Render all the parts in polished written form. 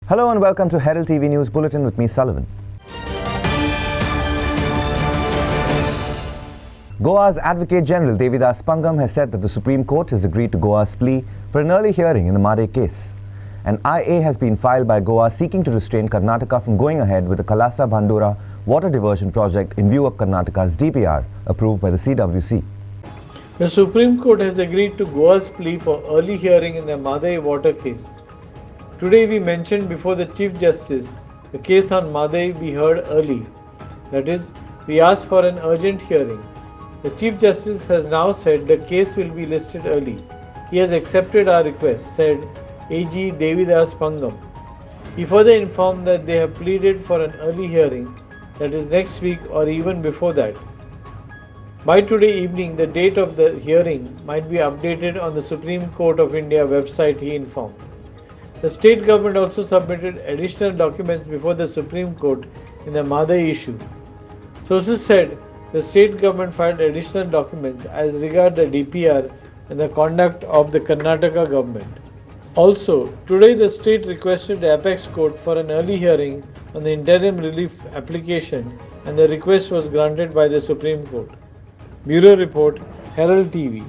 Hello and welcome to Herald TV News Bulletin with me, Sullivan. Goa's Advocate General Devidas Pangam has said that the Supreme Court has agreed to Goa's plea for an early hearing in the Made case. An IA has been filed by Goa seeking to restrain Karnataka from going ahead with the Kalasa-Bandura water diversion project in view of Karnataka's DPR approved by the CWC. The Supreme Court has agreed to Goa's plea for early hearing in the Made water case. Today we mentioned before the Chief Justice the case on Made be heard early. That is, we asked for an urgent hearing. The Chief Justice has now said the case will be listed early. He has accepted our request, said AG Devidas Pangam. He further informed that they have pleaded for an early hearing, that is next week or even before that. By today evening, the date of the hearing might be updated on the Supreme Court of India website, he informed. The state government also submitted additional documents before the Supreme Court in the Made issue. Sources said the state government filed additional documents as regard the DPR and the conduct of the Karnataka government. Also, today the state requested the Apex Court for an early hearing on the interim relief application and the request was granted by the Supreme Court. Bureau Report, Herald TV.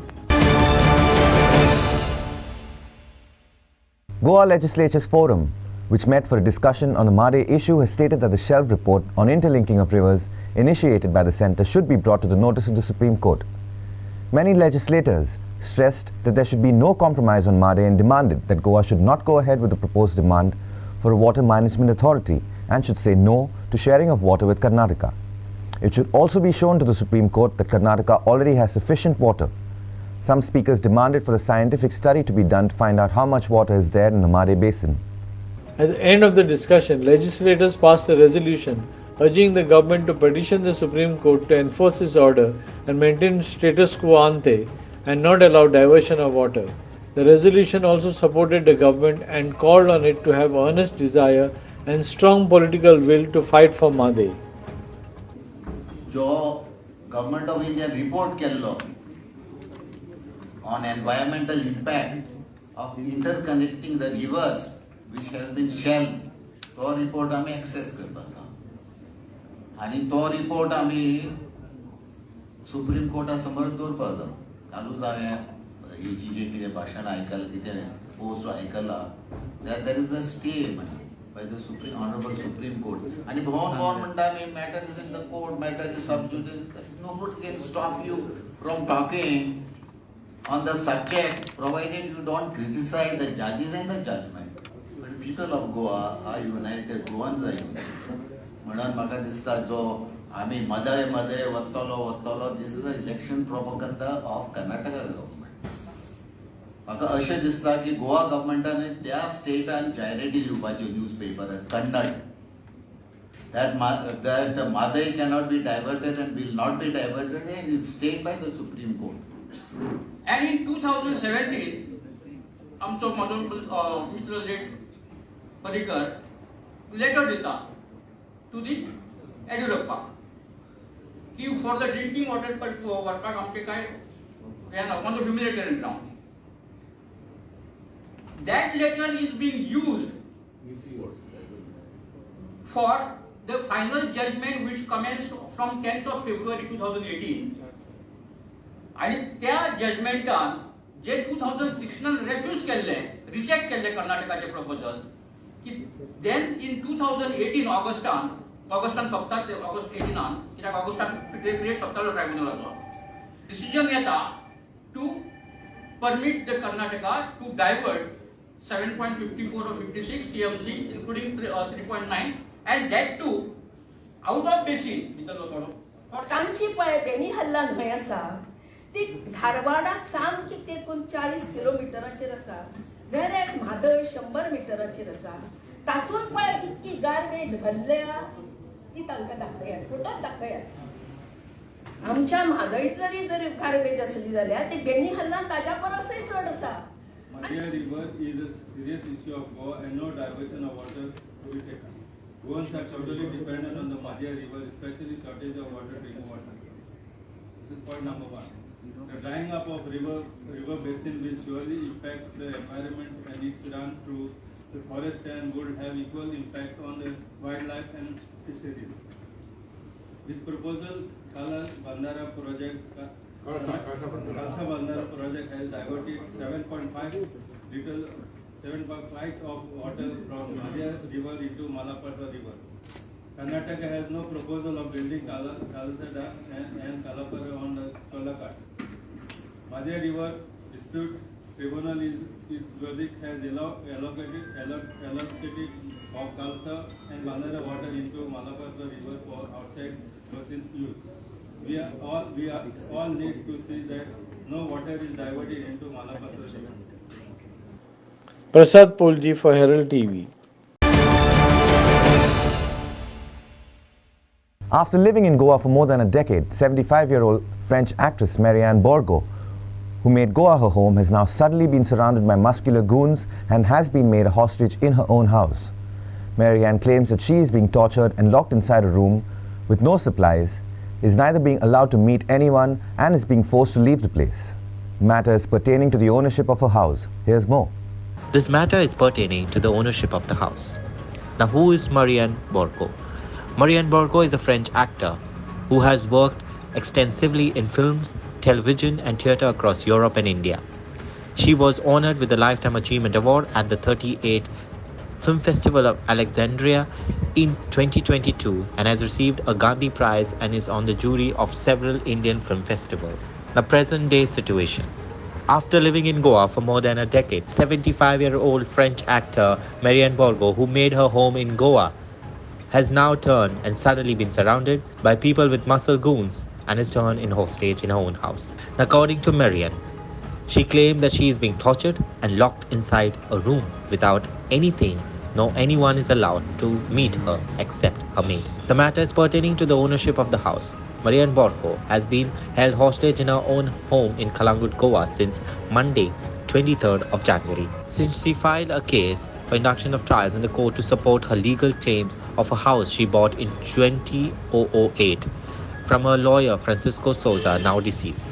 Goa Legislature's forum, which met for a discussion on the Made issue, has stated that the Shelf report on interlinking of rivers initiated by the centre should be brought to the notice of the Supreme Court. Many legislators stressed that there should be no compromise on Made and demanded that Goa should not go ahead with the proposed demand for a water management authority and should say no to sharing of water with Karnataka. It should also be shown to the Supreme Court that Karnataka already has sufficient water. Some speakers demanded for a scientific study to be done to find out how much water is there in the Made basin. At the end of the discussion, legislators passed a resolution urging the government to petition the Supreme Court to enforce its order and maintain status quo ante and not allow diversion of water. The resolution also supported the government and called on it to have earnest desire and strong political will to fight for Made. जो Government of India report केल्लो on environmental impact of interconnecting the rivers which has been shelved, तो report आम्ही access करता आणि तो report आम्ही Supreme Court समोर दवरपाचो. कालूच हांवें हेची जे कितें भाशण आयकलां कितें पोस्ट आयकलां that there is a stay by the Honorable Supreme Court. And if government matter is in the court, matter is sub judice, nobody can stop you from talking on the subject, provided you don't criticize the judges and the judgment. But people of Goa are united, Goans are united. म्हणून म्हाका दिसता जो आमी मदय वत्तलो this is an election propaganda of Karnataka government. म्हाका अशें दिसता की गोवा गव्हर्मेंटान त्या स्टेटान जायराती दिवपाच्यो न्यूजपेपरान Kannada that Made cannot be diverted and will not be diverted, and it's stayed by the Supreme Court. And in 2017, आमचो मित्र लेट पर्रीकर letter दिता to the Yediyurappa की for the drinking water वाटपाक आमचे काय on the humanitarian ground. That letter is being used for the final judgment which commenced from 10th of February 2018. आणि त्या जजमेंटान जे 2016 refuge केल्ले reject केल्ले कर्नाटकाचे प्रपोजल की देन इन 2018 ऑगस्टान सोंपतात ऑगस्ट 18 कित्याक ऑगस्टान पिरियड सोंपतालो ट्रायब्युनलाचो डिसिजन येता to permit the Karnataka to divert 7.54 or 56 TMC including 3.9 and that too out of basin भितरलो थोडो तांची पळय बेनी हल्ला न्हंय आसा ती धारवाडाक सामकी तेकून 40 किलोमिटराचेर आसा वेरेज म्हादय 100 मिटराचेर आसा तातून पळय इतकी गार्बेज भरल्या ती तांकां दाखयात फोटोच दाखयात आमच्या म्हादय जरी गार्बेज आसली जाल्यार ती बेनी हल्ला ताच्या परसय चड आसा. Made river is a serious issue of Goa and no diversion of water to be taken. Goans are totally dependent on the Made river, especially shortage of water, drinking water. This is point number one. The drying up of river basin will surely affect the environment and its run through the forest and would have equal impact on the wildlife and fisheries. This proposal, Kala Bandara project, Kalsa Bandara project has diverted 7.5 of water from Madhya River into Malaprabha River. Karnataka has no proposal of building Kalsada and Kalapara on the Cholakot. Madhya River Dispute Tribunal its verdict has allocated of Kalsa and Bandara water into Malaprabha River for outside basin use. We all need to see that no water is diverted into Malaprabha River. Prasad Polji for Herald TV. After living in Goa for more than a decade, 75-year-old French actress Marianne Borgo, who made Goa her home, has now suddenly been surrounded by muscular goons and has been made a hostage in her own house. Marianne claims that she is being tortured and locked inside a room with no supplies, is neither being allowed to meet anyone and is being forced to leave the place. Matters pertaining to the ownership of her house. Here's more. This matter is pertaining to the ownership of the house. Now, who is Marianne Borgo? Marianne Borgo is a French actor who has worked extensively in films, television and theatre across Europe and India. She was honored with the Lifetime Achievement Award at the 38th Film Festival of Alexandria in 2022 and has received a Gandhi Prize and is on the jury of several Indian film festivals. The present day situation. After living in Goa for more than a decade, 75-year-old French actor Marianne Borgo, who made her home in Goa, has now turned and suddenly been surrounded by people with muscle goons and is turned in hostage in her own house. According to Marianne, she claimed that she is being tortured and locked inside a room without anything, nor anyone is allowed to meet her except her maid. The matter is pertaining to the ownership of the house. Marianne Borgo has been held hostage in her own home in Calangute, Goa since Monday, 23rd of January. Since she filed a case for induction of trials in the court to support her legal claims of a house she bought in 2008 from her lawyer Francisco Souza, now deceased.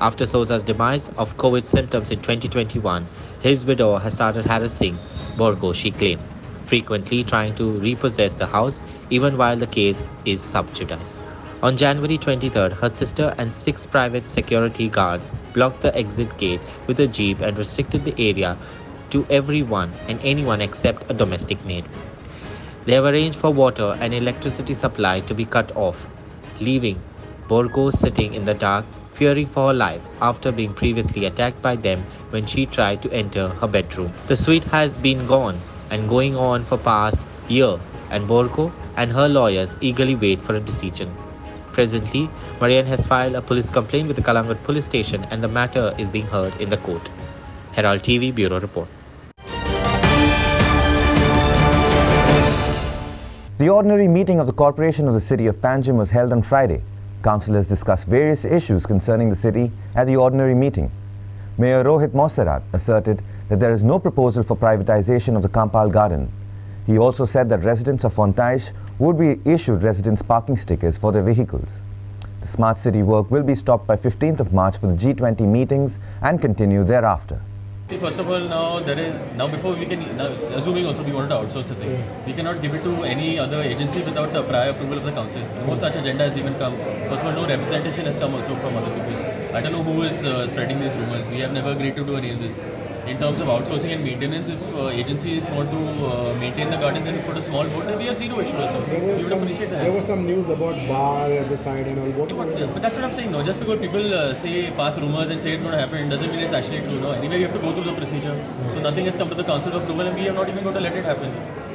After Souza's demise of COVID symptoms in 2021, his widow has started harassing Borgo, she claimed, frequently trying to repossess the house even while the case is sub judice. On January 23rd, her sister and 6 private security guards blocked the exit gate with a jeep and restricted the area to everyone and anyone except a domestic maid. They have arranged for water and electricity supply to be cut off, leaving Borgo sitting in the dark, fearing for her life after being previously attacked by them when she tried to enter her bedroom. The suite has been gone and going on for past year, and Borgo and her lawyers eagerly wait for a decision. Presently, Marianne has filed a police complaint with the Calangute police station and the matter is being heard in the court. Herald TV Bureau Report. The ordinary meeting of the Corporation of the City of Panjim was held on Friday. Councillors discussed various issues concerning the city at the ordinary meeting. Mayor Rohit Moserat asserted that there is no proposal for privatization of the Kampal Garden. He also said that residents of Fontaish would be issued residence parking stickers for their vehicles. The smart city work will be stopped by 15th of March for the G20 meetings and continue thereafter. First of all, now before we can, assuming also we wanted to outsource the thing, we cannot give it to any other agency without the prior approval of the council. No such agenda has even come. First of all, no representation has come also from other people. I don't know who is spreading these rumors. We have never agreed to do any of this. In terms of outsourcing and maintenance, if agencies want to maintain the gardens and put a small board, then we have zero issue also. We would appreciate that. There was some news about bar at the side and all. But that's what I'm saying. No, just because people say past rumors and say it's going to happen, doesn't mean it's actually true. No, anyway, you have to go through the procedure. So nothing has come to the council for approval, and we are not even going to let it happen.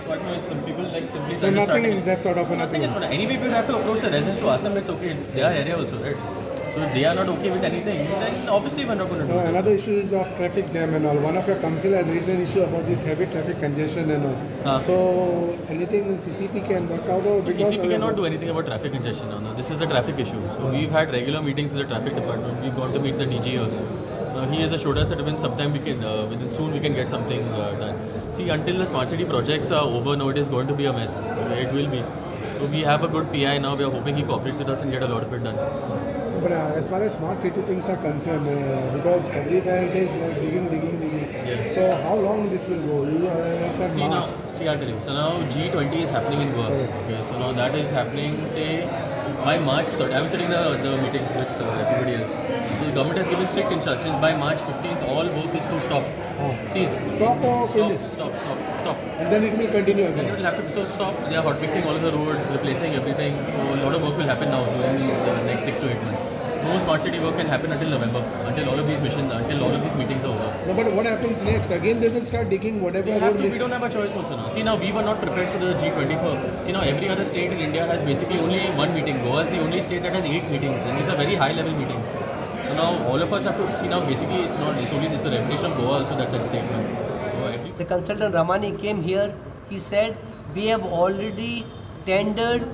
So I don't know, some people like simply. So nothing in that sort of nothing. Anyway, we have to approach the residents to ask them it's okay. It's their area also, right? So if they are not okay with anything, then obviously we're not going to do it. Another issue is of traffic jam and all. One of your council has raised an issue about this heavy traffic congestion and all. So anything CCP can work out or because CCP cannot do anything about traffic congestion. No, this is a traffic issue. So we've had regular meetings with the traffic department. We've gone to meet the DG also. He has assured us that within sometime we can, within soon we can get something done. See, until the smart city projects are over, now it is going to be a mess. It will be. So we have a good PI now. We are hoping he cooperates with us and get a lot of it done. But as far as smart city things are concerned, because everywhere it is like digging. Yeah. So how long this will go? You have said March. I'll tell you. So now G20 is happening in Goa. Okay, so now that is happening, say, by March 3rd. I was sitting the meeting with everybody else. So the government has given strict instructions. By March 15th, all work is to stop. Cease. Stop or finish? Stop. And then it will continue again. It will have to stop. They are hotfixing all of the roads, replacing everything. So a lot of work will happen now during these next 6 to 8 months. No smart city work can happen until November, until all of these meetings are over. No, but what happens next? Again, they will start digging whatever road. We don't have a choice also now. See, now we were not prepared for the G20. See, now every other state in India has basically only one meeting. Goa is the only state that has 8 meetings, and these are very high-level meetings. So now all of us have to see. Now basically, it's the reputation of Goa also that's at stake now. So the consultant Ramani came here. He said we have already tendered,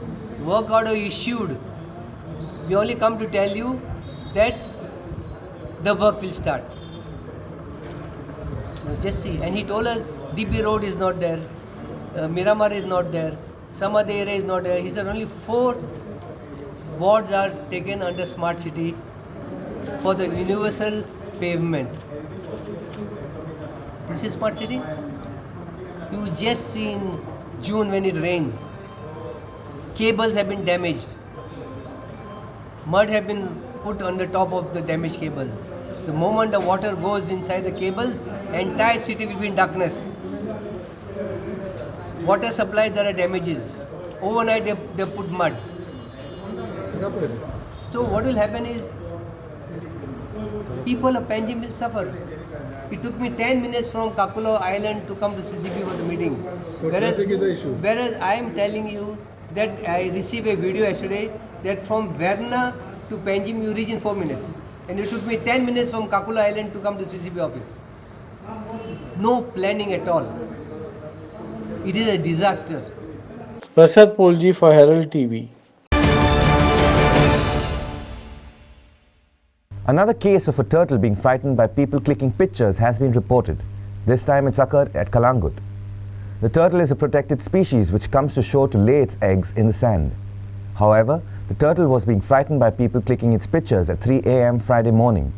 work order issued. We only come to tell you that the work will start. Now just see. And he told us DP Road is not there, Miramar is not there, some other area is not there. He said only 4 wards are taken under smart city for the universal pavement. This is smart city. You just see in June when it rains, cables have been damaged. Mud have been put on the top of the damaged cable. The moment the water goes inside the cables, entire city will be in darkness. Water supply, there are damages. Overnight they put mud. So what will happen is, people of Panjim will suffer. It took me 10 minutes from Kakulo Island to come to CCP for the meeting. So traffic is the issue. Whereas I am telling you that I received a video yesterday that from Verna to Panjim you reach in 4 minutes. And it took me 10 minutes from Kakulo Island to come to CCP office. No planning at all. It is a disaster. Prasad Polji for Herald TV. Another case of a turtle being frightened by people clicking pictures has been reported. This time it's occurred at Calangute. The turtle is a protected species which comes to shore to lay its eggs in the sand. However, the turtle was being frightened by people clicking its pictures at 3 a.m. Friday morning.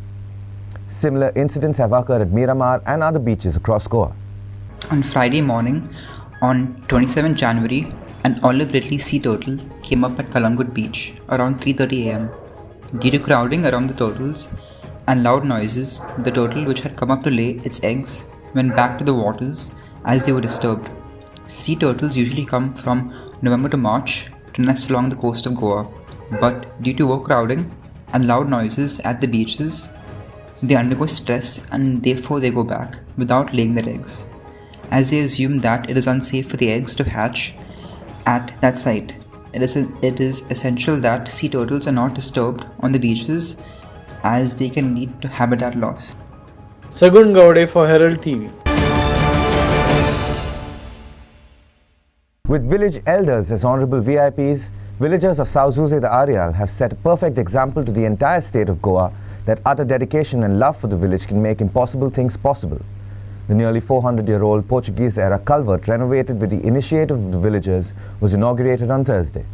Similar incidents have occurred at Miramar and other beaches across Goa. On Friday morning, on 27 January, an olive ridley sea turtle came up at Calangute beach around 3:30 a.m. Due to crowding around the turtles and loud noises, the turtle which had come up to lay its eggs went back to the waters as they were disturbed. Sea turtles usually come from November to March to nest along the coast of Goa, but due to overcrowding and loud noises at the beaches, they undergo stress and therefore they go back without laying their eggs, as they assume that it is unsafe for the eggs to hatch at that site. It is essential that sea turtles are not disturbed on the beaches, as they can lead to habitat loss. Sagun Gaude for Herald TV. With village elders as honorable VIPs, villagers of Sauzuze the Areal have set a perfect example to the entire state of Goa that utter dedication and love for the village can make impossible things possible. The nearly 400-year-old Portuguese-era culvert, renovated with the initiative of the villagers, was inaugurated on Thursday.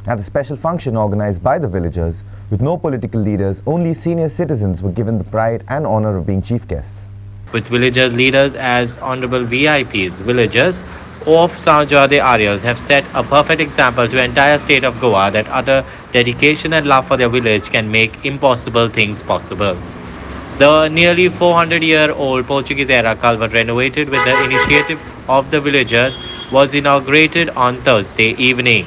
At a special function organized by the villagers, with no political leaders, only senior citizens were given the pride and honor of being chief guests. With villagers leaders as honorable VIPs, villagers of Sauzuze Areals have set a perfect example to the entire state of Goa that utter dedication and love for their village can make impossible things possible. The nearly 400-year-old Portuguese-era culvert, renovated with the initiative of the villagers, was inaugurated on Thursday evening.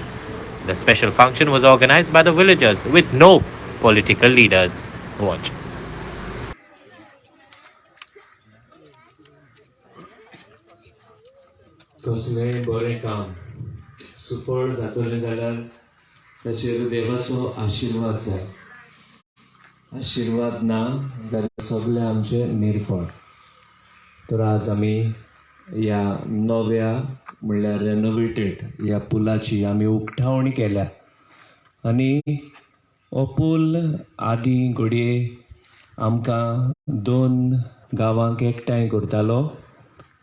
The special function was organized by the villagers with no political leaders. Watch. कसलें बरें काम सुफळ जातलें जाल्यार ताचेर देवाचो आशिर्वाद जाय. आशिर्वाद ना जाल्यार सगळें आमचें निर्फळ. तर आज आमी ह्या नव्या म्हणल्यार रेनोवेटेड ह्या पुलाची आमी उक्तावणी केल्या आनी हो पूल आदीं घडये आमकां 2 गांवांक एकठांय करतालो.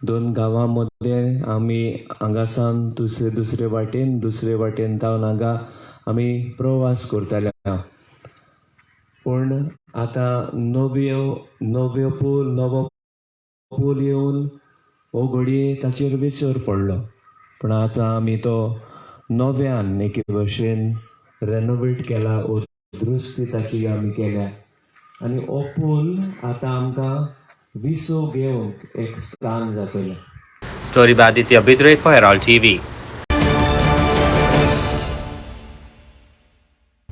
2 गांवां मदें आमी हांगासान दुसरे वाटेन जावन हांगा आमी प्रवास करताले. पूण आतां नवो पूल येवन हो घडये ताचेर विसर पडलो. पूण आतां आमी तो नव्यान एके भशेन रेनोवेट केला, वो दुरुस्ती ताची आमी केल्या आनी हो पूल आतां आमकां विसो घेवंक एक स्थान जातलें. Story by Aditya Bidre for Herald TV.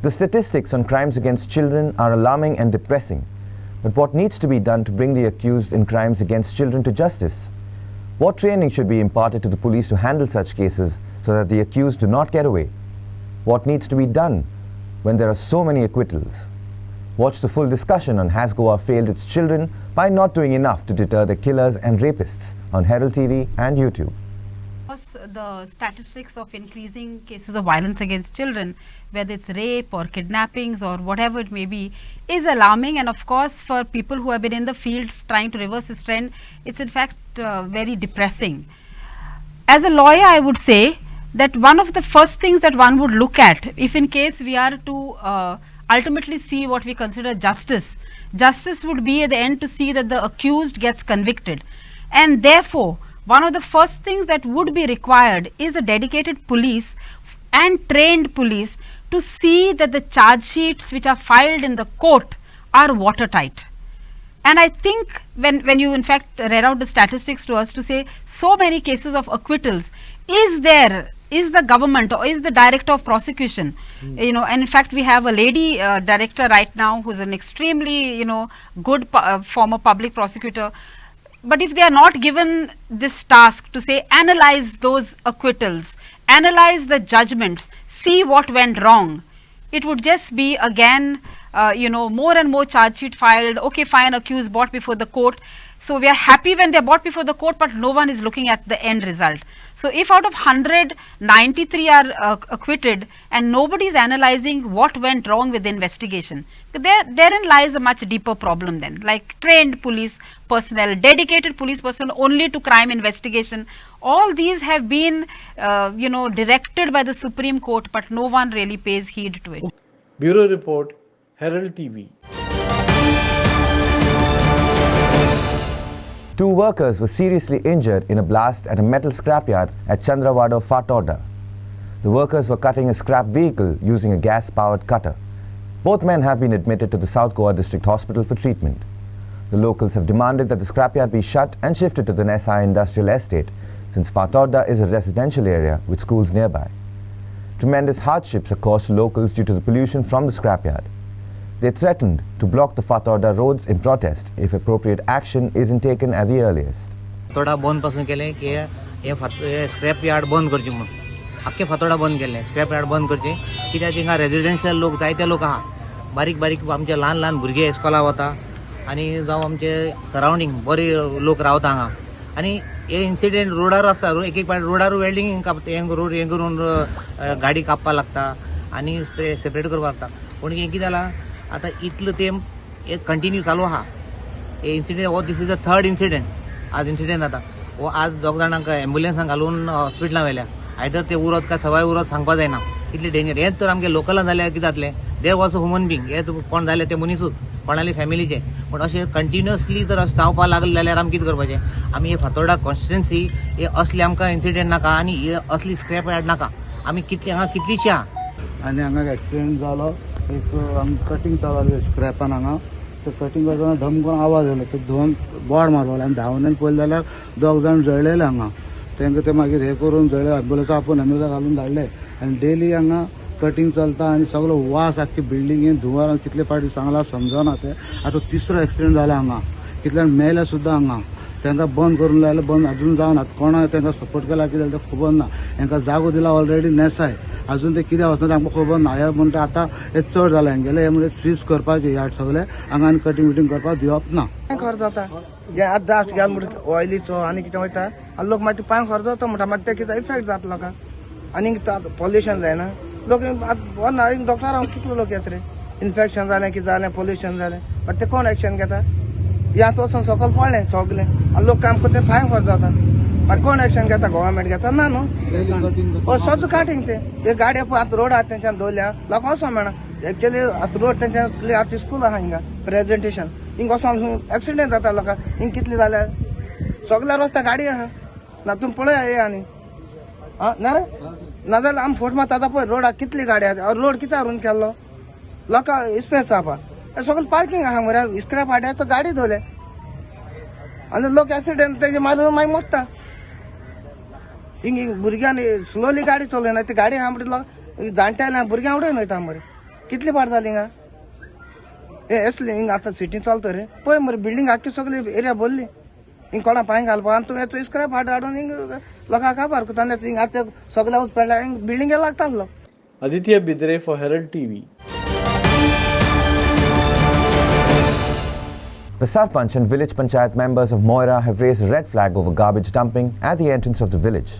The statistics on crimes against children are alarming and depressing. But what needs to be done to bring the accused in crimes against children to justice? What training should be imparted to the police to handle such cases so that the accused do not get away? What needs to be done when there are so many acquittals? Watch the full discussion on Has Goa failed its children by not doing enough to deter the killers and rapists on Herald TV and YouTube. The statistics of increasing cases of violence against children, whether it's rape or kidnappings or whatever it may be, is alarming, and of course for people who have been in the field trying to reverse this trend, it's in fact very depressing. As a lawyer, I would say that one of the first things that one would look at, if in case we are to ultimately see what we consider justice would be at the end to see that the accused gets convicted, and therefore one of the first things that would be required is a dedicated police and trained police to see that the charge sheets which are filed in the court are watertight. And I think when you in fact read out the statistics to us to say so many cases of acquittals, is the government or is the director of prosecution, and in fact we have a lady director right now who's an extremely good former public prosecutor. But if they are not given this task to say analyze those acquittals, analyze the judgments, see what went wrong, it would just be again more and more charge sheet filed. Okay, fine, accused brought before the court. So we are happy when they are brought before the court, but no one is looking at the end result. So if out of 100, 93 are acquitted and nobody is analyzing what went wrong with the investigation, therein lies a much deeper problem then. Like trained police personnel, dedicated police personnel only to crime investigation, all these have been directed by the Supreme Court, but no one really pays heed to it. Bureau Report, Herald TV. 2 workers were seriously injured in a blast at a metal scrapyard at Chandrawada, Fatorda. The workers were cutting a scrap vehicle using a gas-powered cutter. Both men have been admitted to the South Goa District Hospital for treatment. The locals have demanded that the scrapyard be shut and shifted to the SI industrial estate, since Fatorda is a residential area with schools nearby. Tremendous hardships are caused to locals due to the pollution from the scrapyard. They threatened to block the Fatorda roads in protest if appropriate action isn't taken at the earliest. Fatorda बंद पासून केले की हे scrap yard बंद करचे म्हणून आख्खे फातोर्डा बंद केले. स्क्रॅप यार्ड बंद करचे कित्याक हिंगा रेजिडेन्शियल लोक जायते लोक आहा, बारीक बारीक आमचे ल्हान ल्हान भुरगे इस्कॉला वता आनी जावं आमचे सरावंडींग बरे लोक रावता हांगा. आनी हे इन्सिडेंट रोडार आसता, एक पाटी रोडार वेल्डिंग रोड हे करून गाडी कापपा लागता आनी सेपरेट करपा लागता. पूण हे कितें जालां आतां इतलो ते कंटिन्यू चालू आहा. हे इन्सिडेंट हो this is the 3rd incident. आज इन्सिडेंट जाता हो आज 2 जाणांक एम्ब्युलन्सान घालून हॉस्पिटलां व्हेल्या. आयदर ते उरत काय सवाय उरत सांगपा जायना, इतले डेंजर. हेच तर आमगे लोकलां जाल्यार कितें जातलें, दे ऑल्सो ह्युमन बींग, हे कोण जाले ते मनीसूच कोणाली फॅमिलीचे. पण अशें कंटिन्युअसली जर अशें जावपा लागले जाल्यार आमी कितें करपाचें. आमी हे फातोर्डा कॉन्स्टिट्युएन्सी हे असली आमकां इन्सिडेंट नाका आनी हे असली स्क्रॅप यार्ड नाका. आमी हांगा कितलीशीं आहा आनी हांगा एक्सिडेंट जालो. एक कटिंग चालू आसलें स्क्रॅपान हांगा, ते कटिंग करतना ढम करून आवाज येयलो, ते 2 बोर्ड मारलो आनी धांवून पळयलें जाल्यार 2 जाण जळलेले हांगा. तांकां ते मागीर हे करून जळले, एम्ब्युलन्स आपूण एम्ब्युलन्स घालून धाडले. आनी डेली हांगा कटिंग चलता आनी सगळो वास आख्खी बिल्डिंगेन धुंवर कितले फाटी सांगला समजना. ते आतां 3रो एक्सिडेंट जाला हांगा, कितल्यान मेले सुद्दां हांगा. तांकां बंद करून लायले, बंद अजून जावन आतां कोणा तांकां सपोर्ट केला कितें तें खबर ना. हांकां जागो दिला ऑलरेडी नेसाय, अजून ते कितें वचना आमकां खबर ना. हे म्हणटा आतां हे चड जालें हांगेले, हे म्हणजे सीज करपाचें यार्ड सगळे हांगा आनी कटिंग विटींग करपाक दिवप ना. खर्च जाता आतां डास्ट घाल म्हणटा ऑयलीचो आनी कितें वयता आनी लोक मागीर पांय खर्च जाता म्हणटा मागीर ते कितें इफेक्ट जाता लोकांक. आनी पॉल्युशन जायना लोक डॉक्टरांक कितले लोक येता रे, इन्फेक्शन जालें कितें जालें, पॉल्युशन जालें, मागीर ते कोण एक्शन घेता. यात वचून सकयल पडलें सगलें आनी लोक काम करता पांय खर्च जाता. मागीर कोण एक्शन घेता, गव्हर्मेंट घेता ना न्हू. सद्दां काटींग ते गाडी आतां रोड आहा तेंच्यान दवरल्या लोक वचों मेळना. एक्चुअली आतां रोड तेंच्या क्लियर आतां स्कूल आहा हिंगा प्रेजेंटेशन हिंग वचोन एक्सिडेंट जाता लोकां हिंग कितले जाल्यार सगळ्या रस्त्या गाडी आहा ना तुमी पळया ये आनी आं ना रे नाजाल्यार आमी फोट मारता पळय रोडाक कितली गाडी आहा रोड कित्या हारून केल्लो लोकां स्पेस आहा सगळें पार्किंग आहा मरे स्क्रॅप हाड्याचो गाडी धोले आनी लोक एक्सिडेंट तेजे मारून मागीर मरता हिंग भुरग्यांनी स्लोली गाडी चलयना ती गाडी आहा म्हणटा जाणट्या भुरग्यां उडयन वयता मरे कितली पाड जाली हिंगा हे असली हिंग आतां सिटी चलता रे पळय मरे बिल्डींग आख्खी सगळी एरिया भरली हिंग कोणा पांय घालपा आनी तुवें याचो स्क्रॅप हाडून हिंग लोकांक काबार करता आनी हिंग आतां सगळ्या उस पडल्या हिंग बिल्डिंगे लागता लोक. Aditya Bidre for Herald TV. The Sarpanch and village panchayat members of Moira have raised a red flag over garbage dumping at the entrance of the village.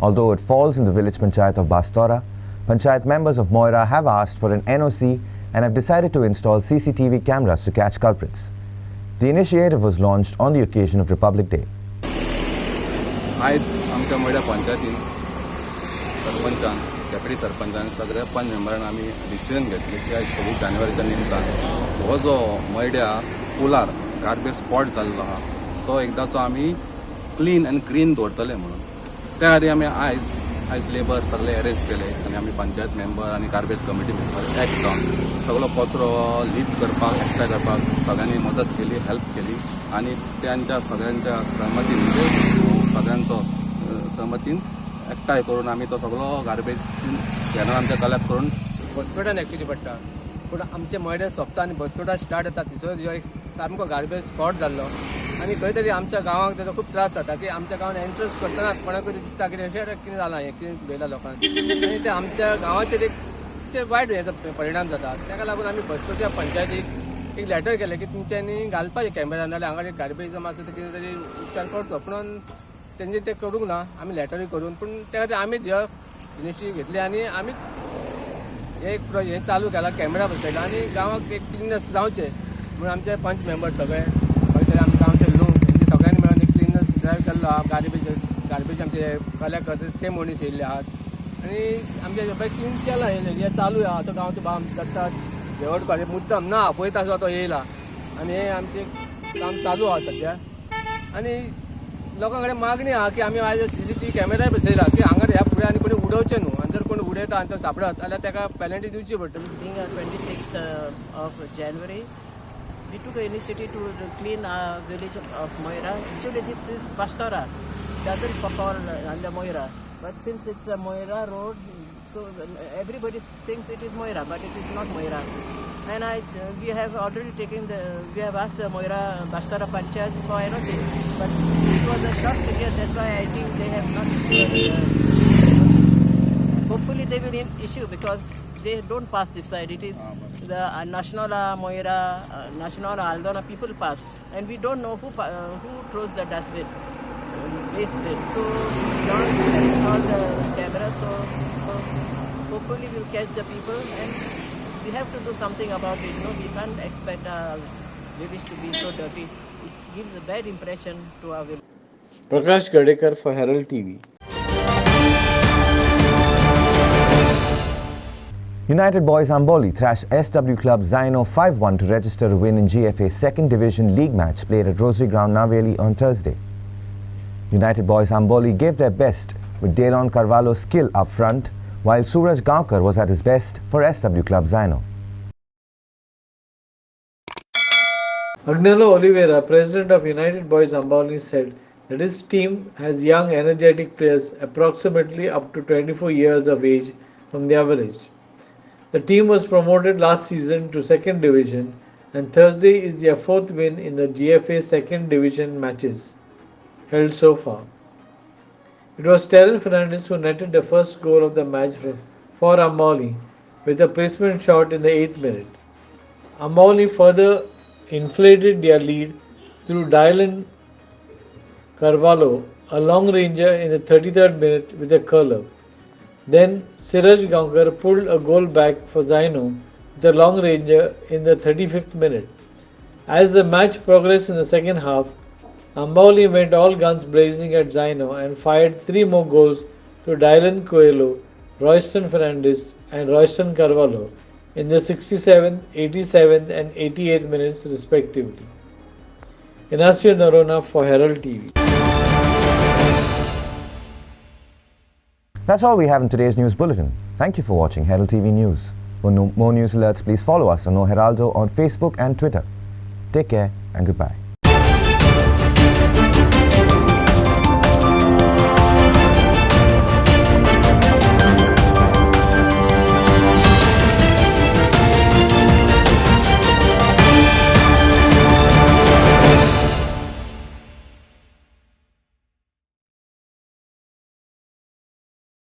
Although it falls in the village panchayat of Bastora, panchayat members of Moira have asked for an NOC and have decided to install CCTV cameras to catch culprits. The initiative was launched on the occasion of Republic Day. आज आमच्या मोड्या पंचायतीन सरपंचान deputy सरपंचान सगळ्या पंच मेंबरान आमी decision घेतले की आज 26 जानेवारीच्या निमतान हो जो मोड्या पुलार गार्बेज स्पॉट जाल्लो आहा तो एकदाचो आमी क्लीन एंड ग्रीन दवरतले म्हणून त्या खातीर आमी आयज लेबर सगळे अरेंज केले आनी आमी पंचायत मेंबर आनी गार्बेज कमिटी मेंबर एक जावन सगळो कचरो लिफ्ट करपाक एकठांय करपाक सगळ्यांनी मदत केली हेल्प केली आनी त्यांच्या सगळ्यांच्या सहमतीन म्हणजे सगळ्यांचो सहमतीन एकठांय करून आमी तो सगळो गार्बेज घेणार आमच्या कलेक्ट करून बसतोड्यान एक्चुली पडटा पूण आमचे मोड्या सोंपता आनी बसतोडा स्टार्ट जाता थंयसर जो एक सामको गार्बेज स्पॉट जाल्लो आनी खंय तरी आमच्या गांवांक तेजो खूब त्रास जाता की आमच्या गांवांत एंट्रन्स करतना कोणाकूय दिसता की अशें कितें जालां हें कितें उलयलां लोकांक आनी ते आमच्या गांवाचेर एक वायट हेचो परिणाम जाता ताका लागून आमी बसतोड्या पंचायतीक एक लेटर केलें की तुमच्यांनी घालपाचें कॅमेरा नाल्यार हांगा गार्बेज जमा आसा कितें तरी उपचार करचो पूण तेंचे ते करूंक ना आमी लेटरूय करून पूण त्या खातीर आमीच ह्यो इनिशिएटीव घेतली आनी आमी एक हें चालू केला कॅमेरा बसयला आनी गांवाक एक क्लिननेस जावचें म्हणून आमचे पंच मेंबर सगळे खंय तरी आमच्या गांवचे लोक तेंचे सगळ्यांनी मेळून एक क्लिननेस ड्रायव्ह केल्लो आहा गार्बेज आमचे कलेक्ट करता ते मनीस येयल्ले आहात आनी आमचे सगळे क्लीन केलां हें चालू आहा तो गांवचो बाम करता देवड काडे मुद्दम ना पळयता जो तो येयला आनी हें आमचें काम चालू आहा सद्या आनी लोकां कडेन मागणी आहा की आमी आयज CCTV कॅमेराय बसयला की हांगा ह्या फुडें आनी कोणी उडोवचें न्हू आनी जर कोण उडयता आनी तो सापडत जाल्यार ताका पेनल्टी दिवची पडटली. Being 26th of January, we took an initiative to clean our village of Moira. Actually, this is Bastora. It doesn't fall under Moira. But since it's a Moira road, so everybody thinks it is Moira, but it is not Moira. And we have already we have asked the Moira Bastora Panchayat for NOC, but it was a short period, that's why I think they have not hopefully they will issue because they don't pass this side. It is the national Moira, national Aldona people pass, and we don't know who throws the dustbin, waste bin. So don't install the camera, so hopefully we'll catch the people and we have to do something about it. No, we can't expect our village to be so dirty. It gives a bad impression to our village. Prakash Gadekar for Herald TV. United Boys Amboli thrashed SW club Zaino 5-1 to register a win in GFA's second division league match played at Rosary Ground, Naveli on Thursday. United Boys Amboli gave their best with Delon Carvalho's skill up front, while Suraj Gaonkar was at his best for SW club Zaino. Agnello Oliveira, president of United Boys Amboli, said that his team has young, energetic players approximately up to 24 years of age from their village. The team was promoted last season to second division, and Thursday is their fourth win in the GFA second division matches held so far. It was Terrell Fernandez who netted the first goal of the match for Amboli with a placement shot in the 8th minute. Amboli further inflated their lead through Dylan Carvalho, a long ranger in the 33rd minute with a curler. Then Suraj Gaonkar pulled a goal back for Zaino with a long ranger in the 35th minute. As the match progressed in the second half, Amboli went all guns blazing at Zaino and fired 3 more goals to Dylan Coelho, Royston Fernandez and Royston Carvalho in the 67th, 87th and 88th minutes respectively. Inacio Narona for Herald TV. That's all we have in today's news bulletin. Thank you for watching Herald TV News. For more news alerts, please follow us on O Heraldo on Facebook and Twitter. Take care and goodbye.